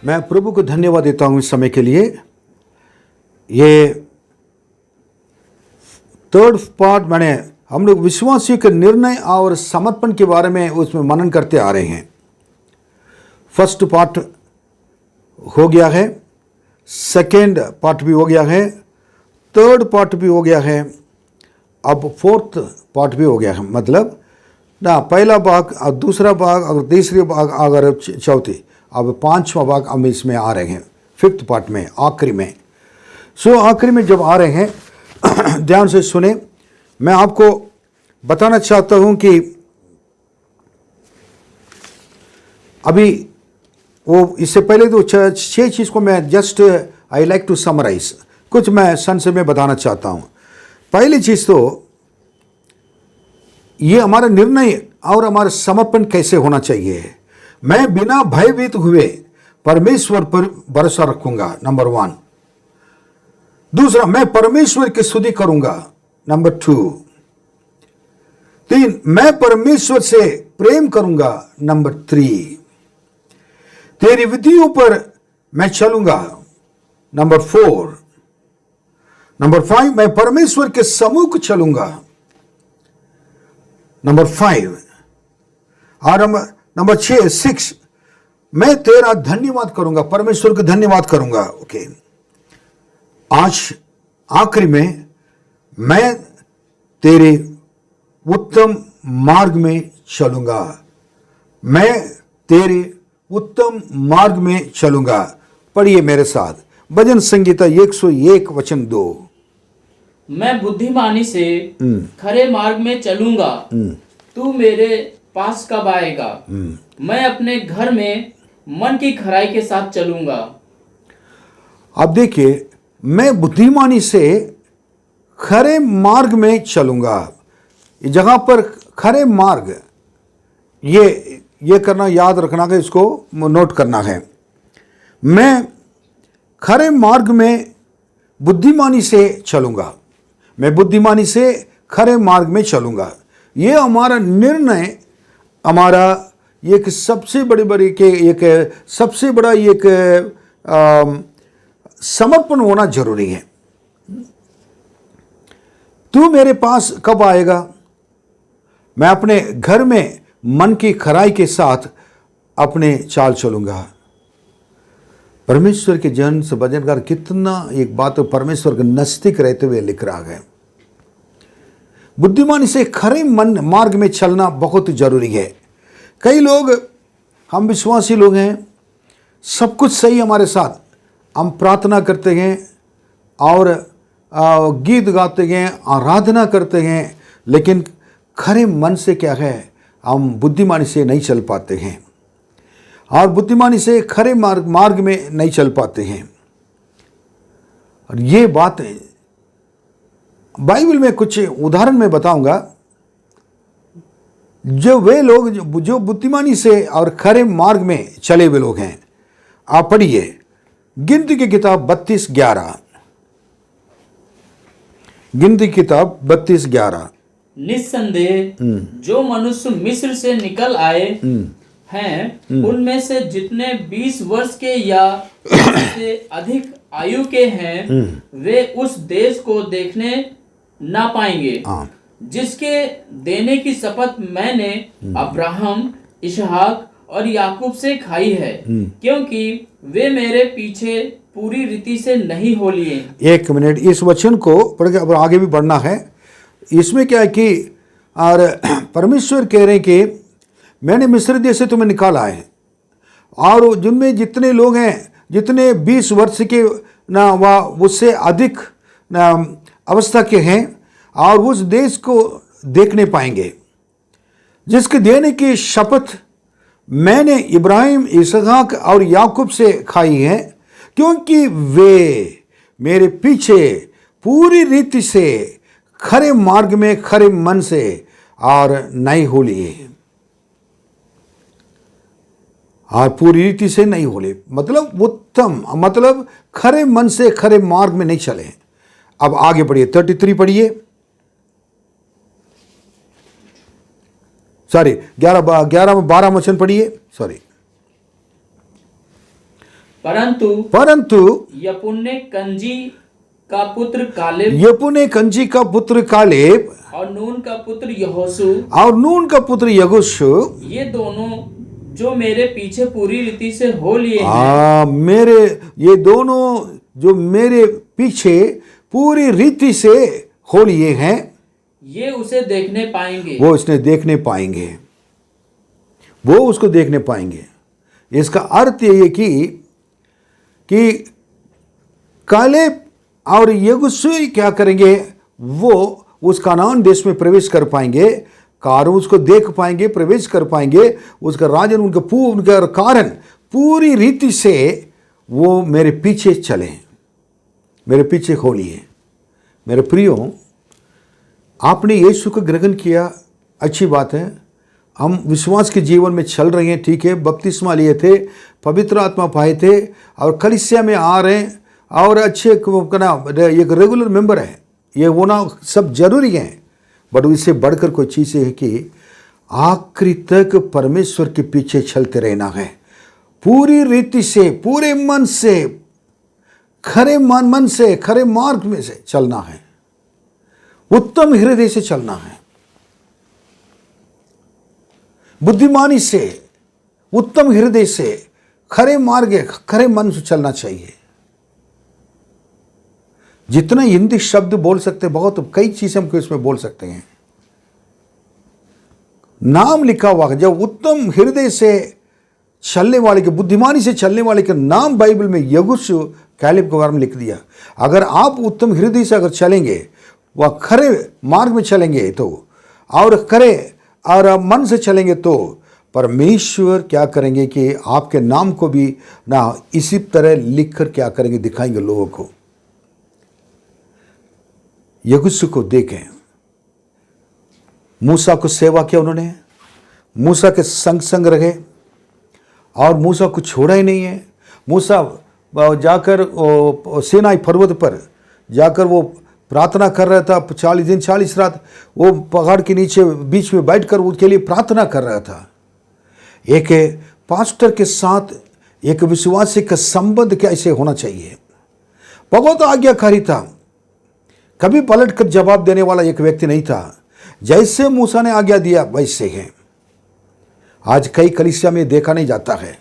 मैं प्रभु को धन्यवाद देता हूँ इस समय के लिए। ये थर्ड पार्ट मैंने हम लोग विश्वासियों के निर्णय और समर्पण के बारे में उसमें मनन करते आ रहे हैं। फर्स्ट पार्ट हो गया है, सेकेंड पार्ट भी हो गया है, थर्ड पार्ट भी हो गया है, अब फोर्थ पार्ट भी हो गया है। मतलब ना पहला भाग और दूसरा भाग और तीसरी भाग अगर चौथी, अब पांचवा भाग हम इसमें आ रहे हैं, फिफ्थ पार्ट में, आखिरी में। आखिरी में जब आ रहे हैं ध्यान से सुने। मैं आपको बताना चाहता हूं कि अभी वो इससे पहले तो छह चीज को मैं just I like to summarise, कुछ मैं संक्षेप में बताना चाहता हूं। पहली चीज तो ये हमारा निर्णय और हमारा समर्पण कैसे होना चाहिए। मैं बिना भयभीत हुए परमेश्वर पर भरोसा रखूंगा, नंबर 1। दूसरा, मैं परमेश्वर की स्तुति करूंगा, नंबर 2। 3, मैं परमेश्वर से प्रेम करूंगा, नंबर 3। तेरी विधियों पर मैं चलूंगा, नंबर 4। नंबर 5, मैं परमेश्वर के सम्मुख चलूंगा, नंबर 5। और नंबर 6, मैं तेरा धन्यवाद करूंगा, परमेश्वर का धन्यवाद करूंगा। ओके, आज आखिरी में मैं तेरे उत्तम मार्ग में चलूंगा, मैं तेरे उत्तम मार्ग में चलूंगा। पढ़िए मेरे साथ, भजन संगीता 101 वचन 2। मैं बुद्धिमानी से खरे मार्ग में चलूंगा, तू मेरे पास कब आएगा। मैं अपने घर में मन की खराई के साथ चलूंगा। अब देखिए, मैं बुद्धिमानी से खरे मार्ग में चलूंगा। जहां पर खरे मार्ग, ये करना, याद रखना है, इसको नोट करना है। मैं खरे मार्ग में बुद्धिमानी से चलूंगा, मैं बुद्धिमानी से खरे मार्ग में चलूंगा। ये हमारा निर्णय, हमारा एक सबसे सबसे बड़ा समर्पण होना जरूरी है। तू मेरे पास कब आएगा। मैं अपने घर में मन की खराई के साथ अपने चाल चलूंगा। परमेश्वर के जन से भजनकार कितना एक बात परमेश्वर के नजदीक रहते हुए लिख रहा है। बुद्धिमानी से खरे मन मार्ग में चलना बहुत जरूरी है। कई लोग, हम विश्वासी लोग हैं, सब कुछ सही हमारे साथ, हम प्रार्थना करते हैं और गीत गाते हैं, आराधना करते हैं, लेकिन खरे मन से क्या है, हम बुद्धिमानी से नहीं चल पाते हैं और बुद्धिमानी से खरे मार्ग में नहीं चल पाते हैं। और ये बात बाइबल में कुछ उदाहरण मैं बताऊंगा। जो वे लोग जो बुद्धिमानी से और खरे मार्ग में चले हुए लोग हैं, आप पढ़िए गिनती की किताब 32:11। गिनती की किताब 32:11। निस्संदेह जो मनुष्य मिस्र से निकल आए हैं, उनमें से जितने 20 वर्ष के या उससे अधिक आयु के हैं, वे उस देश को देखने ना पाएंगे जिसके देने की शपथ मैंने अब्राहम, इसहाक और याकूब से खाई है, क्योंकि वे मेरे पीछे पूरी रीति से नहीं हो लिए। एक मिनट, इस वचन को पढ़ के अब आगे भी बढ़ना है। इसमें क्या है कि और परमेश्वर कह रहे हैं कि मैंने मिस्र देश से तुम्हें निकाला है, और जिनमें जितने लोग हैं, जितने 20 वर्ष के ना व उससे अधिक अवस्था के हैं, और उस देश को देखने पाएंगे जिसके देने की शपथ मैंने इब्राहिम, इसहाक और याकूब से खाई है, क्योंकि वे मेरे पीछे पूरी रीति से खरे मार्ग में खरे मन से और नहीं हो लिए, और पूरी रीति से नहीं हो लिए मतलब उत्तम, मतलब खरे मन से खरे मार्ग में नहीं चले। अब आगे पढ़िए 33 पढ़िए, सॉरी 12 वचन पढ़िए, सॉरी। परंतु यपुन्ने कंजी का पुत्र कालेब, यपुन्ने कंजी का पुत्र कालेब और नून का पुत्र यहोशू, ये दोनों जो मेरे पीछे पूरी रीति से हो लिए ये दोनों जो मेरे पीछे पूरी रीति से हो लिए हैं, ये उसे देखने पाएंगे, वो उसने देखने पाएंगे, वो उसको देखने पाएंगे। इसका अर्थ ये है कि कालेब और यहोशू क्या करेंगे, वो उस कनान देश में प्रवेश कर पाएंगे, कारण उसको देख पाएंगे, प्रवेश कर पाएंगे, उसका राजन उनका कारण पूरी रीति से वो मेरे पीछे चले, मेरे पीछे हो लिए। मेरे प्रियो, आपने यीशु को ग्रहण किया, अच्छी बात है, हम विश्वास के जीवन में चल रहे हैं, ठीक है, बपतिस्मा लिए थे, पवित्र आत्मा पाए थे और कलीसिया में आ रहे हैं और अच्छे एक रेगुलर मेंबर है, ये होना सब जरूरी है, बट इससे बढ़कर कोई चीज़ है कि आखिरी तक परमेश्वर के पीछे चलते रहना है, पूरी रीति से, पूरे मन से, खरे मन से, खरे मार्ग में से चलना है, उत्तम हृदय से चलना है, बुद्धिमानी से, उत्तम हृदय से, खरे मार्ग, खरे मन से चलना चाहिए। जितना हिंदी शब्द बोल सकते, बहुत कई चीजें हम इसमें बोल सकते हैं। नाम लिखा हुआ है, जब उत्तम हृदय से चलने वाले के, बुद्धिमानी से चलने वाले के नाम बाइबल में यहोशू कालेब के बारे में लिख दिया। अगर आप उत्तम हृदय से अगर चलेंगे, वह खरे मार्ग में चलेंगे तो, और खरे और मन से चलेंगे तो परमेश्वर क्या करेंगे कि आपके नाम को भी ना इसी तरह लिखकर क्या करेंगे, दिखाएंगे लोगों को। यहोशू को देखें, मूसा को सेवा किया उन्होंने, मूसा के संग संग रहे और मूसा को छोड़ा ही नहीं है। मूसा जाकर सीनाई पर्वत पर जाकर वो प्रार्थना कर रहा था, 40 दिन 40 रात वो पहाड़ के नीचे बीच में बैठकर उसके लिए प्रार्थना कर रहा था। एक पास्टर के साथ एक विश्वासी का संबंध कैसे होना चाहिए, बहुत आज्ञाकारी था, कभी पलट कर जवाब देने वाला एक व्यक्ति नहीं था। जैसे मूसा ने आज्ञा दिया वैसे है। आज कई कलीसिया में देखा नहीं जाता है,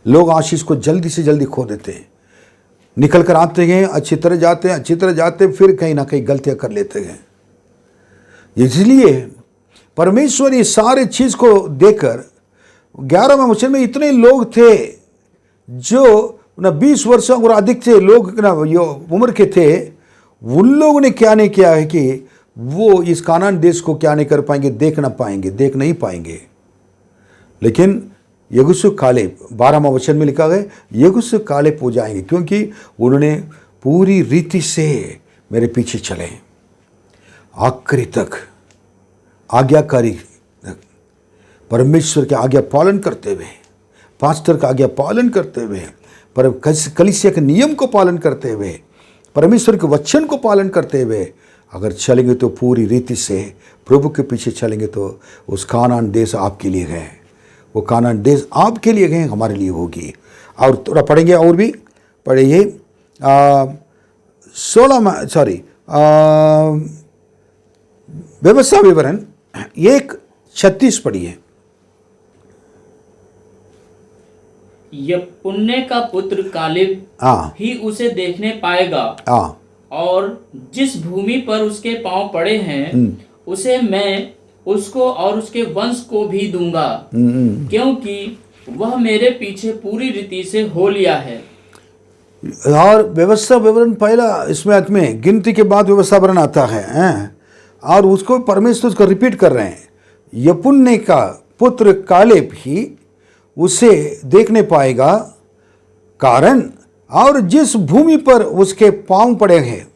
लोग आशीष को जल्दी से जल्दी खो देते हैं, निकल कर आते हैं, अच्छी तरह जाते हैं, फिर कहीं ना कहीं गलतियां कर लेते हैं। इसलिए परमेश्वर ये सारे चीज को देखकर 11वें वचन में इतने लोग थे जो 20 वर्ष और अधिक थे लोग उम्र के थे, उन लोगों ने क्या नहीं किया है कि वो इस कानान देश को क्या नहीं कर पाएंगे, देख नहीं पाएंगे। लेकिन यहोशू कालेब 12वां वचन में लिखा है, यहोशू कालेब हो जाएंगे क्योंकि उन्होंने पूरी रीति से मेरे पीछे चले, आखिरी तक आज्ञाकारी, परमेश्वर के आज्ञा पालन करते हुए, पास्टर का आज्ञा पालन करते हुए, पर कलीसिया के नियम को पालन करते हुए, परमेश्वर के वचन को पालन करते हुए अगर चलेंगे तो पूरी रीति से प्रभु के पीछे चलेंगे तो उस कानान देश आपके लिए है, वो कानान देश आपके लिए है, हमारे लिए होगी। और थोड़ा पढ़ेंगे, और भी पढ़िए 16 व्यवस्था विवरण 1:36 पढ़िए। यपुन्ने का पुत्र कालेब ही उसे देखने पाएगा, और जिस भूमि पर उसके पांव पड़े हैं उसे मैं उसको और उसके वंश को भी दूंगा, क्योंकि वह मेरे पीछे पूरी रीति से हो लिया है। और व्यवस्था विवरण पहला इसमें अर्थ में गिनती के बाद व्यवस्था विवरण आता है, और उसको परमेश्वर उसको रिपीट कर रहे हैं। यपुन्ने का पुत्र कालेब ही उसे देखने पाएगा, कारण और जिस भूमि पर उसके पांव पड़े हैं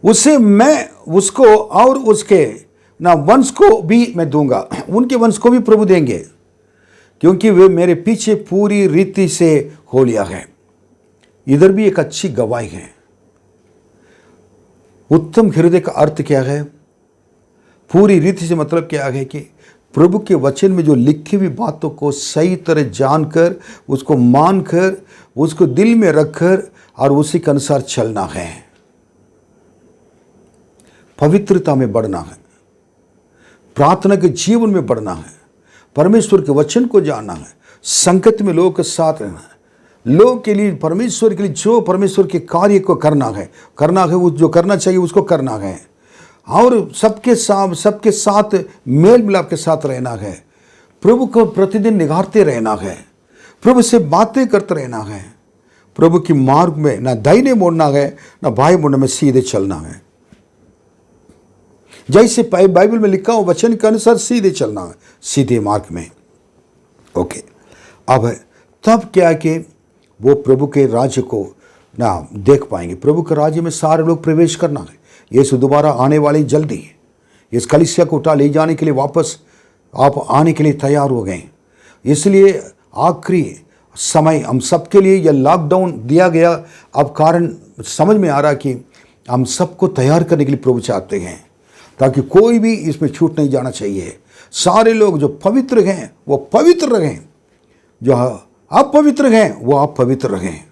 उसे मैं उसको और उसके ना वंश को भी मैं दूंगा, उनके वंश को भी प्रभु देंगे, क्योंकि वे मेरे पीछे पूरी रीति से हो लिया है। इधर भी एक अच्छी गवाही है। उत्तम हृदय का अर्थ क्या है? पूरी रीति से मतलब क्या है कि प्रभु के वचन में जो लिखी हुई बातों को सही तरह जानकर, उसको मानकर, उसको दिल में रखकर और उसी के अनुसार चलना है। पवित्रता में बढ़ना है, प्रार्थना के जीवन में बढ़ना है, परमेश्वर के वचन को जानना है, संगत में लोगों के साथ रहना है, लोग के लिए, परमेश्वर के लिए जो परमेश्वर के कार्य को करना है वो जो करना चाहिए उसको करना है, और सबके साथ मेल मिलाप के साथ रहना है, प्रभु को प्रतिदिन निगारते रहना है, प्रभु से बातें करते रहना है, प्रभु की मार्ग में ना दाहिने मोड़ना है ना बाएं मोड़ना में, सीधे चलना है। जैसे बाइबल में लिखा हो वचन के अनुसार सीधे चलना है, सीधे मार्ग में। ओके, अब तब क्या कि वो प्रभु के राज्य को ना देख पाएंगे। प्रभु के राज्य में सारे लोग प्रवेश करना है। यीशु दोबारा आने वाली जल्दी है। इस कलीसिया को उठा ले जाने के लिए वापस आप आने के लिए तैयार हो गए। इसलिए आखिरी समय हम सबके लिए यह लॉकडाउन दिया गया। अब कारण समझ में आ रहा कि हम सबको तैयार करने के लिए प्रभु चाहते हैं, ताकि कोई भी इसमें छूट नहीं जाना चाहिए। सारे लोग जो पवित्र हैं वो पवित्र रहें, जो अपवित्र हैं वो अपवित्र रहें।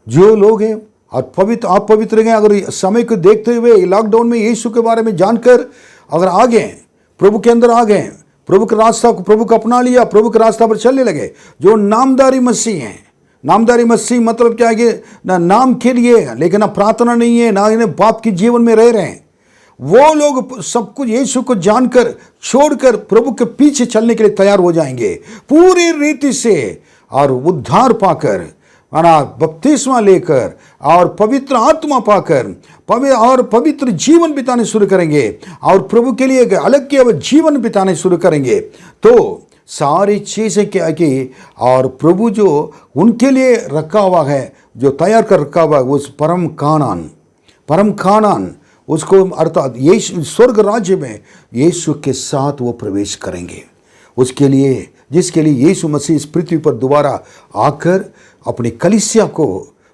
जो लोग हैं और आप पवित्र रहें। अगर समय को देखते हुए लॉकडाउन में यीशु के बारे में जानकर अगर आ गए, प्रभु के अंदर आ गए, प्रभु के रास्ता को प्रभु को अपना लिया, प्रभु के रास्ता पर चलने लगे, जो नामधारी मसीह हैं। नामधारी मसीह मतलब क्या है कि ना नाम के लिए, लेकिन ना प्रार्थना नहीं है, ना इन्हें पाप के जीवन में रह रहे हैं, वो लोग सब कुछ यीशु को जानकर छोड़कर प्रभु के पीछे चलने के लिए तैयार हो जाएंगे पूरी रीति से, और उद्धार पाकर, बपतिस्मा लेकर और पवित्र आत्मा पाकर और पवित्र जीवन बिताने शुरू करेंगे, और प्रभु के लिए अलग किया जीवन बिताने शुरू करेंगे। तो सारी चीज़ें क्या कि, और प्रभु जो उनके लिए रखा हुआ है, जो तैयार कर रखा हुआ है, उस परम कानान उसको, अर्थात यीशु स्वर्ग राज्य में यीशु के साथ वो प्रवेश करेंगे। उसके लिए, जिसके लिए यीशु मसीह इस पृथ्वी पर दोबारा आकर अपनी कलीसिया को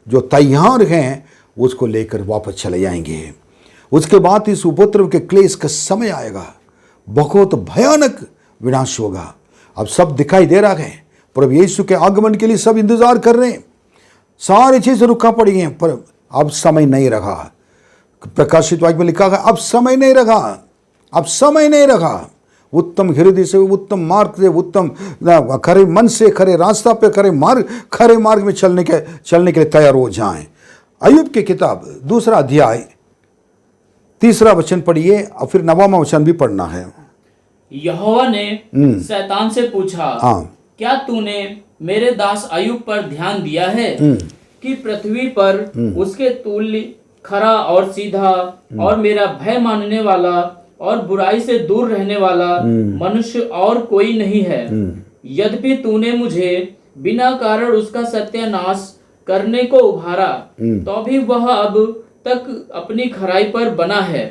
जो तैयार हैं उसको लेकर वापस चले जाएंगे। उसके बाद इस उपद्रव के क्लेश का समय आएगा, बहुत भयानक विनाश होगा। अब सब दिखाई दे रहा है, प्रभु यीशु के आगमन के लिए सब इंतजार कर रहे हैं। सारी चीज़ें रुका पड़ी हैं, पर अब समय नहीं रहा। प्रकाशित वाक्य में लिखा है अब समय नहीं रहा। उत्तम हृदय से, उत्तम मार्ग से, उत्तम खरे मन से, खरे रास्ता पे, खरे मार्ग में चलने के लिए तैयार हो जाएं। अय्यूब की किताब 2 अध्याय 3 वचन पढ़िए, और फिर 9वां वचन भी पढ़ना है। यहोवा ने शैतान से पूछा, क्या तूने मेरे दास अय्यूब पर ध्यान दिया है कि पृथ्वी पर उसके तुल्य खरा और सीधा और मेरा भय मानने वाला और बुराई से दूर रहने वाला मनुष्य और कोई नहीं है। यद्यपि तूने मुझे बिना कारण उसका सत्यानाश करने को उभारा, तो भी वह अब तक अपनी खराई पर बना है।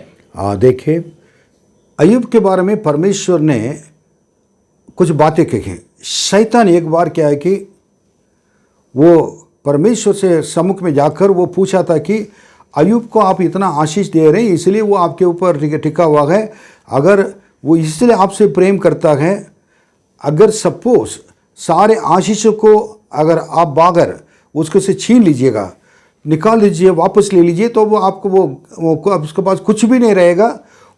देखिए, अय्यूब के बारे में परमेश्वर ने कुछ बातें कही। शैतान एक बार क्या है कि वो परमेश्वर से सम्मुख में जाकर वो पूछा था कि अय्यूब को आप इतना आशीष दे रहे हैं, इसलिए वो आपके ऊपर टिका हुआ है। अगर वो इसलिए आपसे प्रेम करता है, अगर सपोज सारे आशीषों को अगर आप बागर उसको से छीन लीजिएगा, निकाल लीजिए, वापस ले लीजिए, तो वो आपको वो उसके पास कुछ भी नहीं रहेगा।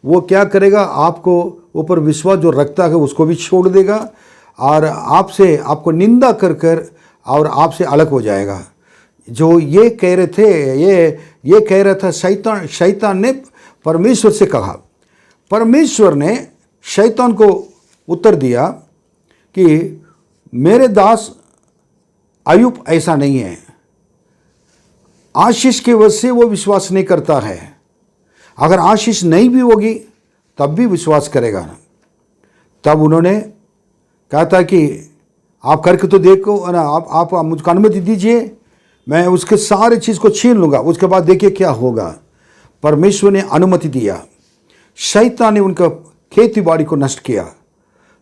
वो क्या करेगा, आपको ऊपर विश्वास जो रखता है उसको भी छोड़ देगा, और आपको निंदा कर और आपसे अलग हो जाएगा। जो ये कह रहे थे, ये कह रहा था शैतान ने परमेश्वर से कहा। परमेश्वर ने शैतान को उत्तर दिया कि मेरे दास अय्यूब ऐसा नहीं है, आशीष की वजह से वो विश्वास नहीं करता है। अगर आशीष नहीं भी होगी तब भी विश्वास करेगा। तब उन्होंने कहा था कि आप करके तो देखो ना, आप मुझको अनुमति दीजिए मैं उसके सारे चीज़ को छीन लूँगा। उसके बाद देखिए क्या होगा। परमेश्वर ने अनुमति दिया, शैतान ने उनका खेती बाड़ी को नष्ट किया,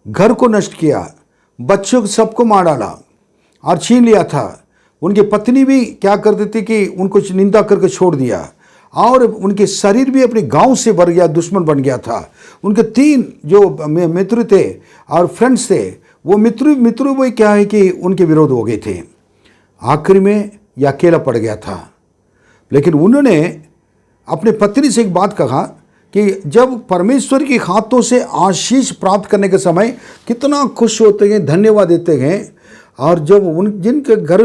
घर को नष्ट किया, बच्चों को सबको मार डाला और छीन लिया था। उनकी पत्नी भी क्या कर देती कि उनको निंदा करके छोड़ दिया, और उनके शरीर भी अपने गांव से भर गया, दुश्मन बन गया था। उनके 3 जो मित्र थे और फ्रेंड्स थे, वो मित्र वो क्या है कि उनके विरोध हो गए थे। आखिर में यह अकेला पड़ गया था। लेकिन उन्होंने अपने पत्नी से एक बात कहा कि जब परमेश्वर के हाथों से आशीष प्राप्त करने के समय कितना खुश होते हैं, धन्यवाद देते हैं। और जब जिनके घर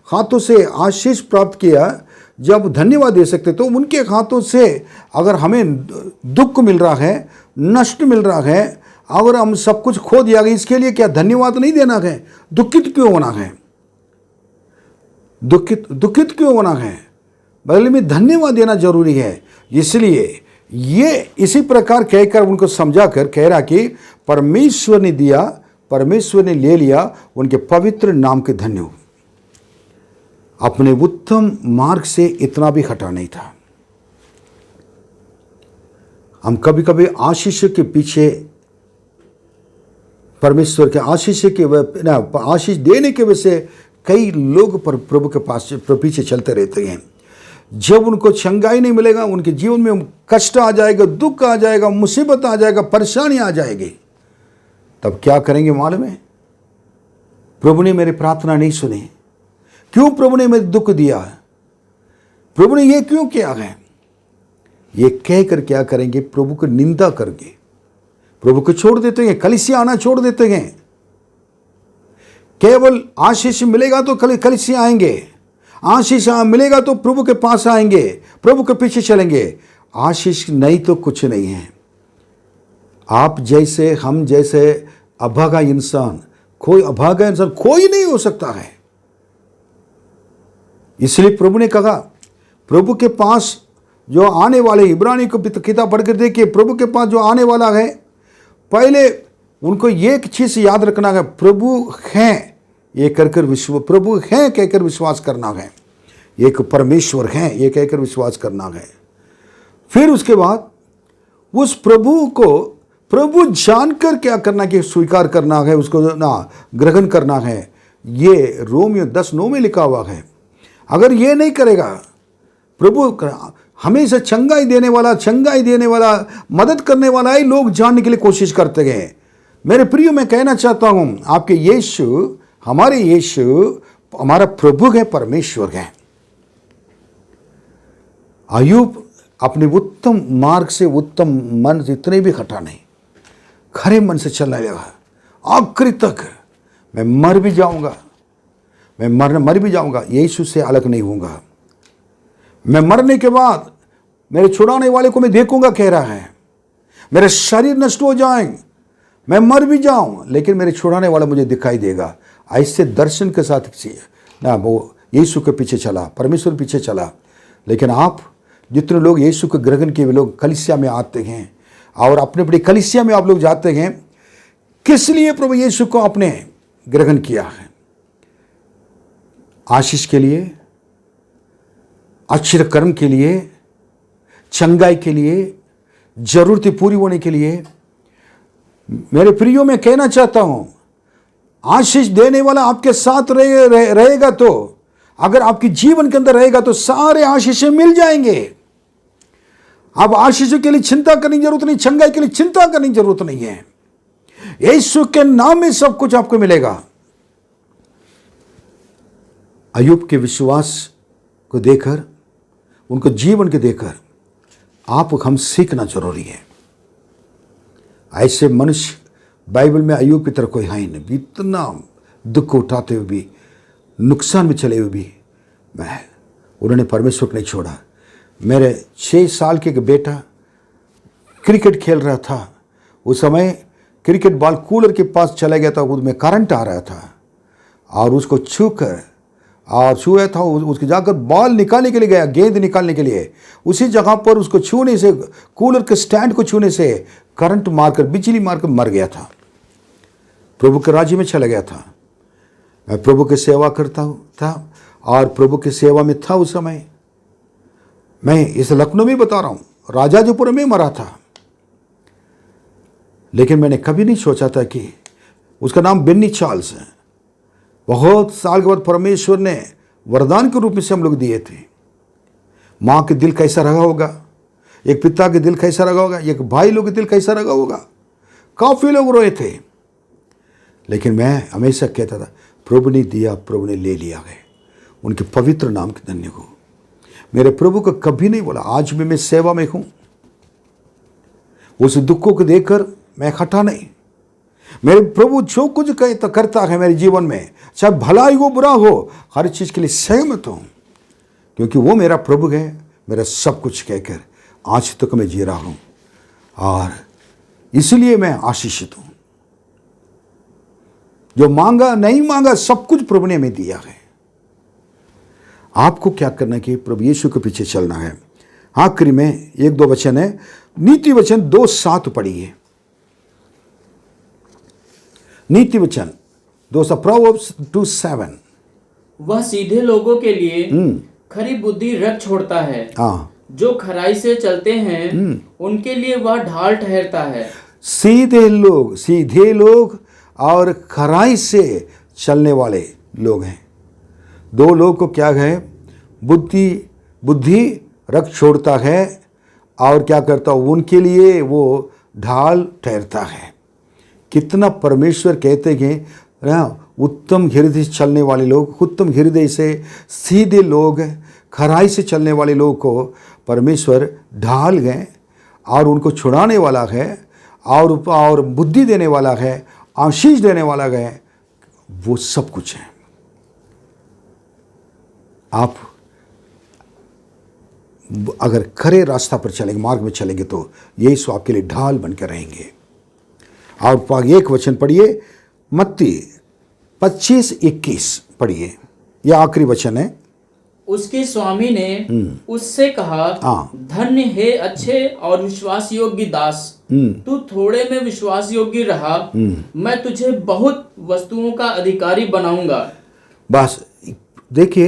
हाथों से आशीष प्राप्त किया, जब धन्यवाद दे सकते, तो उनके हाथों से अगर हमें दुख मिल रहा है, नष्ट मिल रहा है, अगर हम सब कुछ खो दिया गया, इसके लिए क्या धन्यवाद नहीं देना है? दुखित क्यों होना है? दुखित क्यों होना है? बदले में धन्यवाद देना जरूरी है। इसलिए ये इसी प्रकार कहकर उनको समझा कर कह रहा कि परमेश्वर ने दिया, परमेश्वर ने ले लिया, उनके पवित्र नाम के धन्य हो। अपने उत्तम मार्ग से इतना भी हटा नहीं था। हम कभी कभी आशीष के पीछे, परमेश्वर के आशीष देने के वजह से कई लोग प्रभु के पास पीछे चलते रहते हैं। जब उनको चंगाई नहीं मिलेगा, उनके जीवन में कष्ट आ जाएगा, दुख आ जाएगा, मुसीबत आ जाएगा, परेशानी आ जाएगी, तब क्या करेंगे मालूम है? प्रभु ने मेरी प्रार्थना नहीं सुनी, क्यों प्रभु ने मुझे दुख दिया, प्रभु ने ये क्यों किया है, ये कहकर क्या करेंगे? प्रभु को निंदा करके प्रभु को छोड़ देते हैं, कलीसिया आना छोड़ देते हैं। केवल आशीष मिलेगा तो कलीसिया आएंगे, आशीष मिलेगा तो प्रभु के पास आएंगे, प्रभु के पीछे चलेंगे। आशीष नहीं तो कुछ नहीं है। आप जैसे, हम जैसे अभागा इंसान, कोई नहीं हो सकता है। इसलिए प्रभु ने कहा, प्रभु के पास जो आने वाले, इब्रानी को किताब पढ़कर देखिए, प्रभु के पास जो आने वाला है, पहले उनको एक चीज याद रखना है, प्रभु हैं ये कहकर प्रभु हैं कहकर विश्वास करना है, एक परमेश्वर हैं ये कहकर विश्वास करना है। फिर उसके बाद उस प्रभु को प्रभु जानकर क्या करना कि स्वीकार करना है, उसको ग्रहण करना है। ये रोमियो 10:9 में लिखा हुआ है। अगर ये नहीं करेगा, प्रभु हमेशा चंगाई देने वाला, मदद करने वाला ही लोग जानने के लिए कोशिश करते हैं। मेरे प्रियो, मैं कहना चाहता हूं, आपके यीशु, हमारे यीशु हमारा प्रभु है, परमेश्वर है। अय्यूब अपने उत्तम मार्ग से, उत्तम मन से इतने भी हटा नहीं, खरे मन से चलने लगा। आखिरी तक मैं मर भी जाऊंगा, यीशु से अलग नहीं होऊंगा। मैं मरने के बाद मेरे छुड़ाने वाले को मैं देखूंगा, कह रहा है। मेरे शरीर नष्ट हो जाए, मैं मर भी जाऊं, लेकिन मेरे छुड़ाने वाला मुझे दिखाई देगा। ऐसे दर्शन के साथ वो यीशु के पीछे चला, परमेश्वर पीछे चला। लेकिन आप जितने लोग यीशु के ग्रहण किए, वे लोग कलीसिया में आते हैं और अपने अपनी कलीसिया में आप लोग जाते हैं। किस लिए प्रभु यीशु को आपने ग्रहण किया है? आशीष के लिए, अच्छे कर्म के लिए, चंगाई के लिए, जरूरतें पूरी होने के लिए। मेरे प्रियो, मैं कहना चाहता हूं, आशीष देने वाला आपके साथ रहेगा तो, अगर आपके जीवन के अंदर रहेगा तो सारे आशीष मिल जाएंगे। अब आशीष के लिए चिंता करने की जरूरत नहीं, चंगाई के लिए चिंता करने की जरूरत नहीं है। यीशु के नाम में सब कुछ आपको मिलेगा। अय्यूब के विश्वास को देखकर, उनको जीवन के देखकर हम सीखना जरूरी है। ऐसे मनुष्य बाइबल में अय्यूब की तरह कोई है नहीं। इतना दुख उठाते हुए भी, नुकसान में चले हुए भी उन्होंने परमेश्वर को नहीं छोड़ा। मेरे 6 साल के एक बेटा क्रिकेट खेल रहा था। उस समय क्रिकेट बॉल कूलर के पास चला गया था, उसमें करंट आ रहा था और उसको छुआ था। उसके जाकर बॉल निकालने के लिए गया, गेंद निकालने के लिए। उसी जगह पर उसको छूने से, कूलर के स्टैंड को छूने से करंट मारकर, बिजली मारकर मर गया था। प्रभु के राज्य में चला गया था। मैं प्रभु की सेवा करता था और प्रभु की सेवा में था उस समय। मैं इस लखनऊ में बता रहा हूँ, राजाजीपुर में मरा था, लेकिन मैंने कभी नहीं सोचा था कि उसका नाम बेन्नी चार्ल्स है। बहुत साल के बाद परमेश्वर ने वरदान के रूप में से हम लोग दिए थे। माँ के दिल कैसा रहा होगा, एक पिता के दिल कैसा रहा होगा, एक भाई लोग के दिल कैसा रहा होगा। काफ़ी लोग रोए थे, लेकिन मैं हमेशा कहता था प्रभु ने दिया, प्रभु ने ले लिया है। उनके पवित्र नाम के धन्य हो। मेरे प्रभु को कभी नहीं बोला आज भी मैं सेवा में हूँ। उस दुखों को देखकर मैं हटा नहीं। मेरे प्रभु जो कुछ करता है मेरे जीवन में, चाहे भलाई हो बुरा हो, हर चीज़ के लिए सहमत हूँ, क्योंकि वो मेरा प्रभु है। मेरा सब कुछ कहकर आज तक मैं जी रहा हूँ और इसलिए मैं आशीषित हूँ। जो मांगा नहीं मांगा सब कुछ प्रभु ने हमें दिया है। आपको क्या करना है कि प्रभु यीशु के पीछे चलना है। आखिरी में एक दो वचन है, नीति वचन 2:7 पढ़िए। नीति वचन 2:7। वह सीधे लोगों के लिए खरी बुद्धि रख छोड़ता है। हाँ, जो खराई से चलते हैं उनके लिए वह ढाल ठहरता है। सीधे लोग और खराई से चलने वाले लोग हैं। दो लोग को क्या है, बुद्धि रख छोड़ता है और क्या करता है, उनके लिए वो ढाल ठहरता है। कितना परमेश्वर कहते हैं ना, उत्तम हृदय से चलने वाले लोग, उत्तम हृदय से सीधे लोग, खराई से चलने वाले लोग को परमेश्वर ढाल गए और उनको छुड़ाने वाला है और बुद्धि देने वाला है, आशीष देने वाला है। वो सब कुछ है। आप अगर खरे रास्ता पर चलेंगे, मार्ग में चलेंगे, तो यीशु आपके लिए ढाल बनकर रहेंगे। और एक वचन पढ़िए, मत्ती 25:21 पढ़िए, यह आखिरी वचन है। उसके स्वामी ने उससे कहा, धन्य है अच्छे और विश्वास योग्य दास, तू थोड़े में विश्वास योग्य रहा, मैं तुझे बहुत वस्तुओं का अधिकारी बनाऊंगा। बस देखिए,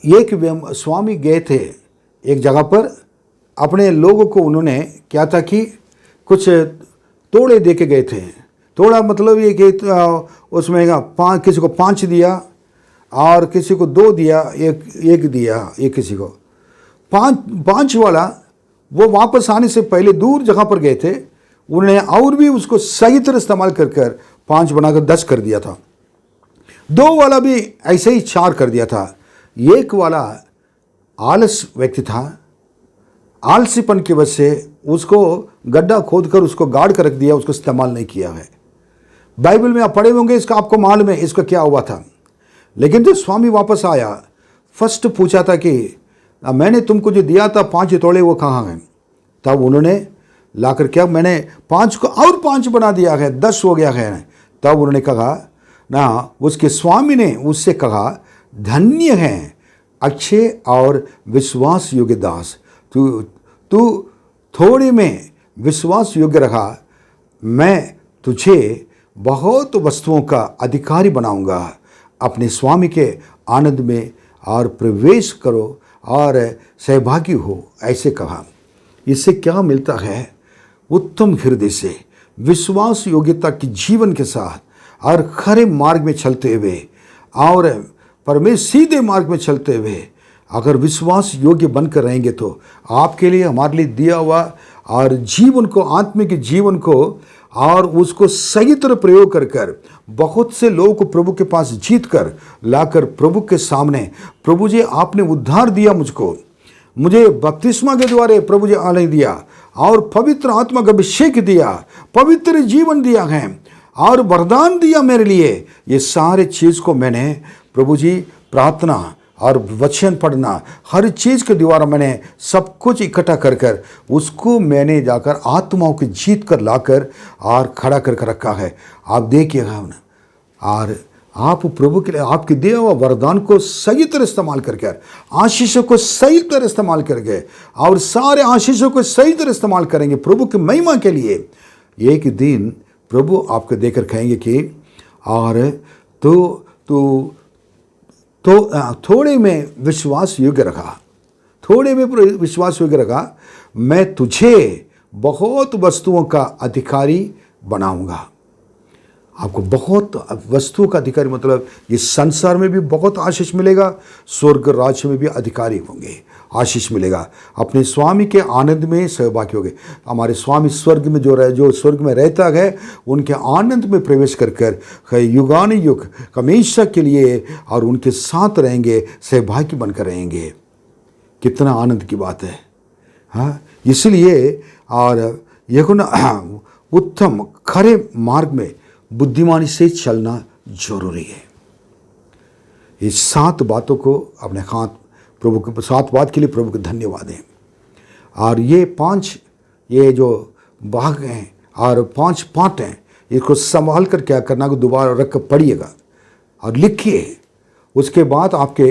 एक स्वामी गए थे एक जगह पर, अपने लोगों को उन्होंने क्या था कि कुछ तोड़े दे के गए थे। तोड़ा मतलब ये कि उसमें किसी को 5 दिया और किसी को 2 दिया, एक दिया, एक किसी को 5 वाला। वो वापस आने से पहले दूर जगह पर गए थे, उन्होंने और भी उसको सही तरह इस्तेमाल कर 5 बनाकर 10 कर दिया था। 2 वाला भी ऐसे ही 4 कर दिया था। एक वाला आलस व्यक्ति था, आलसीपन की वजह से उसको गड्ढा खोदकर उसको गाड़ कर रख दिया, उसको इस्तेमाल नहीं किया है। बाइबल में आप पढ़े होंगे, इसका आपको मालूम है इसका क्या हुआ था। लेकिन जब स्वामी वापस आया, फर्स्ट पूछा था कि मैंने तुमको जो दिया था 5 तोड़े, वो कहाँ हैं। तब उन्होंने लाकर क्या, मैंने 5 को और 5 बना दिया है, 10 हो गया है। तब उन्होंने कहा ना, उसके स्वामी ने उससे कहा, धन्य है अच्छे और विश्वास योग्य दास, तू थोड़े में विश्वास योग्य रहा, मैं तुझे बहुत वस्तुओं का अधिकारी बनाऊंगा। अपने स्वामी के आनंद में और प्रवेश करो और सहभागी हो, ऐसे कहा। इससे क्या मिलता है, उत्तम हृदय से विश्वास योग्यता की जीवन के साथ और खरे मार्ग में चलते हुए और परमेश्वर सीधे मार्ग में चलते हुए अगर विश्वास योग्य बनकर रहेंगे, तो आपके लिए, हमारे लिए दिया हुआ और जीवन को, आत्मिक जीवन को और उसको सही तरह प्रयोग कर बहुत से लोगों को प्रभु के पास जीत कर लाकर प्रभु के सामने, प्रभु जी आपने उद्धार दिया मुझे बपतिस्मा के द्वारा प्रभु जी आने दिया और पवित्र आत्मा का अभिषेक दिया, पवित्र जीवन दिया है और वरदान दिया मेरे लिए। ये सारे चीज़ को मैंने प्रभु जी प्रार्थना और वचन पढ़ना, हर चीज़ के द्वारा मैंने सब कुछ इकट्ठा कर उसको मैंने जाकर आत्माओं की जीत कर लाकर और खड़ा कर रखा है। आप देखिएगा ना, और आप प्रभु के लिए आपके दिया हुआ वरदान को सही तरह इस्तेमाल करके, आशीषों को सही तरह इस्तेमाल करके और सारे आशीषों को सही तरह इस्तेमाल करेंगे प्रभु की महिमा के लिए। एक दिन प्रभु आपको देकर कहेंगे कि और तू तो थोड़े में विश्वास योग्य रखा, थोड़े में विश्वास योग्य रखा, मैं तुझे बहुत वस्तुओं का अधिकारी बनाऊंगा। आपको बहुत वस्तुओं का अधिकारी मतलब इस संसार में भी बहुत आशीष मिलेगा, स्वर्ग राज्य में भी अधिकारी होंगे, आशीष मिलेगा। अपने स्वामी के आनंद में सहभागी होंगे। हमारे स्वामी स्वर्ग में जो स्वर्ग में रहता है, उनके आनंद में प्रवेश कर युगान युग हमेशा के लिए और उनके साथ रहेंगे, सहभागी बनकर रहेंगे। कितना आनंद की बात है। हाँ, इसलिए और यह उत्तम खरे मार्ग में बुद्धिमानी से चलना जरूरी है। इस 7 बातों को अपने हाथ प्रभु के 7 बात के लिए प्रभु को धन्यवाद है। और ये 5 ये जो भाग हैं और 5 पार्ट हैं, इसको संभाल कर क्या करना को दोबारा रख कर पढ़िएगा और लिखिए। उसके बाद आपके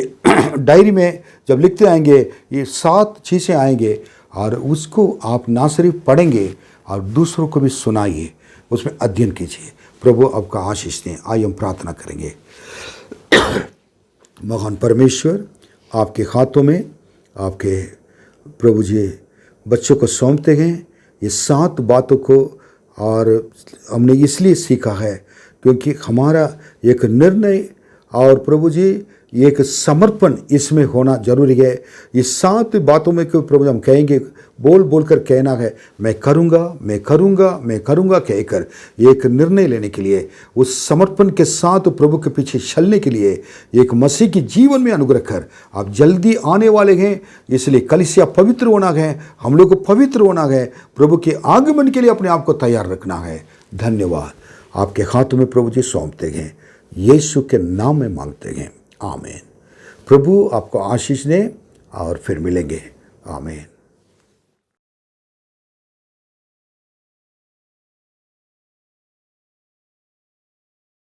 डायरी में जब लिखते आएंगे ये 7 चीज़ें आएंगे और उसको आप ना सिर्फ पढ़ेंगे और दूसरों को भी सुनाइए, उसमें अध्ययन कीजिए। प्रभु आपका आशीष दें। आइए हम प्रार्थना करेंगे। महान परमेश्वर, आपके हाथों में आपके प्रभु जी बच्चों को सौंपते हैं ये 7 बातों को। और हमने इसलिए सीखा है क्योंकि हमारा एक निर्णय और प्रभु जी एक समर्पण इसमें होना जरूरी है। ये 7 बातों में क्यों प्रभु हम कहेंगे, बोल बोल कर कहना है मैं करूँगा, मैं करूँगा, मैं करूँगा कहकर एक निर्णय लेने के लिए, उस समर्पण के साथ प्रभु के पीछे चलने के लिए एक मसीह की जीवन में अनुग्रह कर। आप जल्दी आने वाले हैं, इसलिए कलीसिया पवित्र होना है, हम लोग को पवित्र होना है, प्रभु के आगमन के लिए अपने आप को तैयार रखना है। धन्यवाद। आपके हाथों में प्रभु जी सौंपते हैं, यीशु के नाम में मांगते हैं, आमीन। प्रभु आपको आशीष दें और फिर मिलेंगे, आमीन।